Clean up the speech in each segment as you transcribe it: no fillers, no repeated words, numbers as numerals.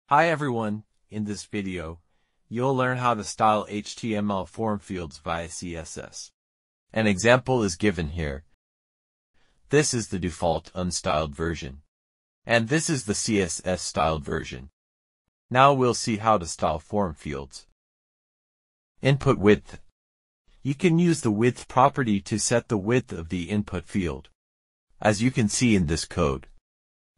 Hi everyone, in this video, you'll learn how to style HTML form fields via CSS. An example is given here. This is the default unstyled version. And this is the CSS styled version. Now we'll see how to style form fields. Input width. You can use the width property to set the width of the input field. As you can see in this code,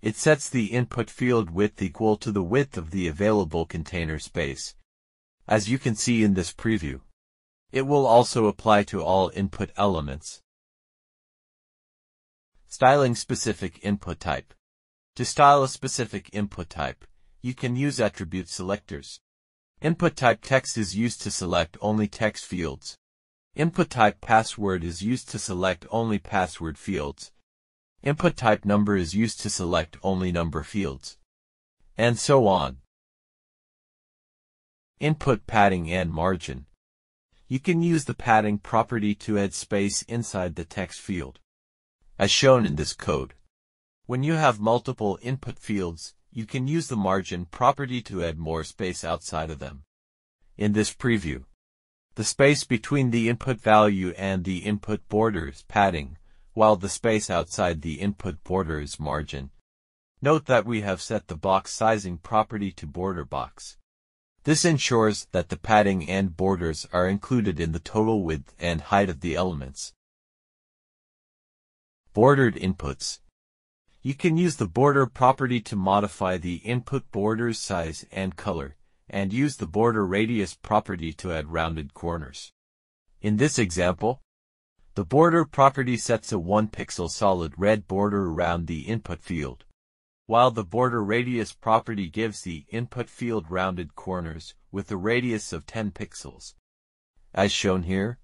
it sets the input field width equal to the width of the available container space. As you can see in this preview, it will also apply to all input elements. Styling specific input type. To style a specific input type, you can use attribute selectors. Input type text is used to select only text fields. Input type password is used to select only password fields. Input type number is used to select only number fields. And so on. Input padding and margin. You can use the padding property to add space inside the text field, as shown in this code. When you have multiple input fields, you can use the margin property to add more space outside of them. In this preview, the space between the input value and the input border is padding, while the space outside the input border is margin. Note that we have set the box sizing property to border box. This ensures that the padding and borders are included in the total width and height of the elements. Bordered inputs. You can use the border property to modify the input border's size and color, and use the border radius property to add rounded corners. In this example, the border property sets a 1 pixel solid red border around the input field, while the border radius property gives the input field rounded corners with a radius of 10 pixels, as shown here.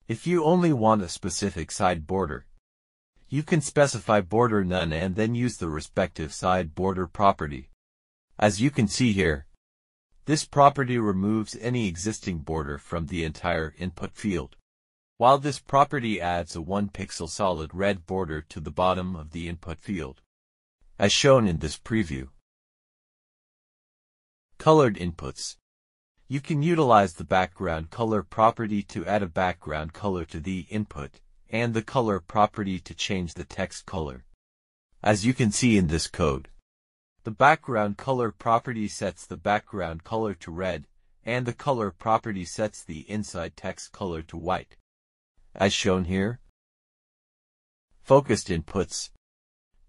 If you only want a specific side border, you can specify border none and then use the respective side border property. As you can see here, this property removes any existing border from the entire input field, while this property adds a 1 pixel solid red border to the bottom of the input field, as shown in this preview. Colored inputs. You can utilize the background color property to add a background color to the input, and the color property to change the text color. As you can see in this code, the background color property sets the background color to red, and the color property sets the inside text color to white, as shown here. Focused inputs.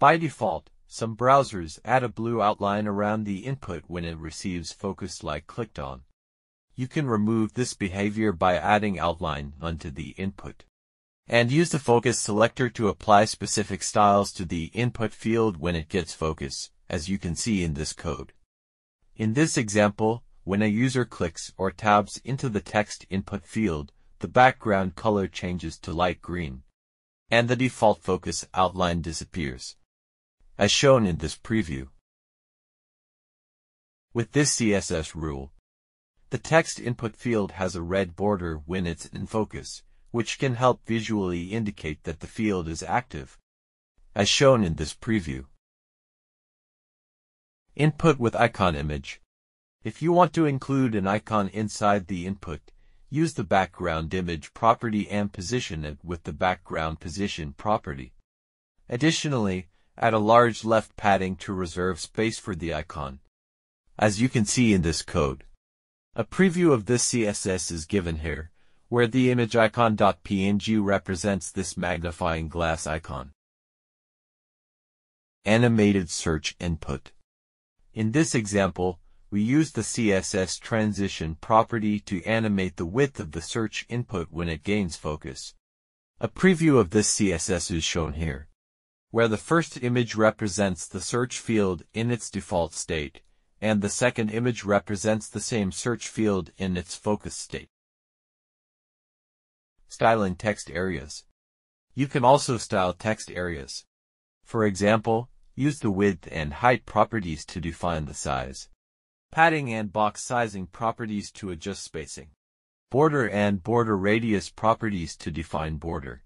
By default, some browsers add a blue outline around the input when it receives focused light clicked on. You can remove this behavior by adding outline onto the input, and use the focus selector to apply specific styles to the input field when it gets focus, as you can see in this code. In this example, when a user clicks or tabs into the text input field, the background color changes to light green, and the default focus outline disappears, as shown in this preview. With this CSS rule, the text input field has a red border when it's in focus, which can help visually indicate that the field is active, as shown in this preview. Input with icon image. If you want to include an icon inside the input, use the background image property and position it with the background position property. Additionally, add a large left padding to reserve space for the icon. As you can see in this code, a preview of this CSS is given here, where the image icon.png represents this magnifying glass icon. Animated search input. In this example, we use the CSS transition property to animate the width of the search input when it gains focus. A preview of this CSS is shown here, where the first image represents the search field in its default state, and the second image represents the same search field in its focus state. Styling text areas. You can also style text areas. For example, use the width and height properties to define the size, padding and box sizing properties to adjust spacing, border and border radius properties to define border,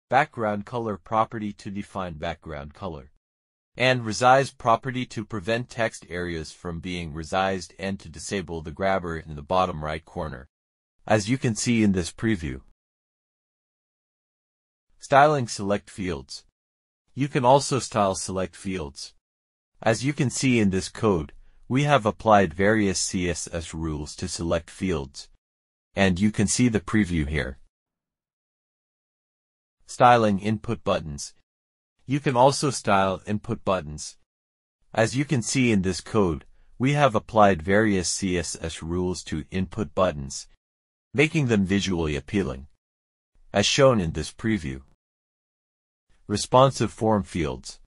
background color property to define background color, and resize property to prevent text areas from being resized and to disable the grabber in the bottom right corner, as you can see in this preview. Styling select fields. You can also style select fields. As you can see in this code, we have applied various CSS rules to select fields, and you can see the preview here. Styling input buttons. You can also style input buttons. As you can see in this code, we have applied various CSS rules to input buttons, making them visually appealing, as shown in this preview. Responsive form fields.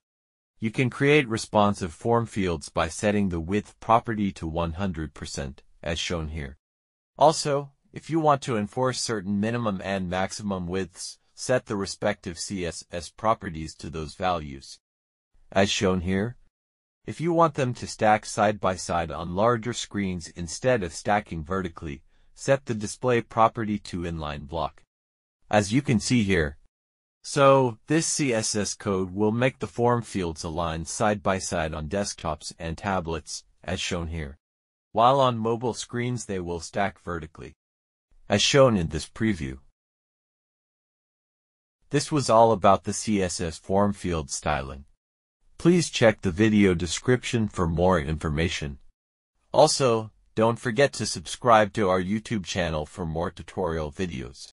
You can create responsive form fields by setting the width property to 100%, as shown here. Also, if you want to enforce certain minimum and maximum widths, set the respective CSS properties to those values, as shown here. If you want them to stack side by side on larger screens instead of stacking vertically, set the display property to inline block, as you can see here. So, this CSS code will make the form fields align side by side on desktops and tablets, as shown here, while on mobile screens they will stack vertically, as shown in this preview. This was all about the CSS form field styling. Please check the video description for more information. Also, don't forget to subscribe to our YouTube channel for more tutorial videos.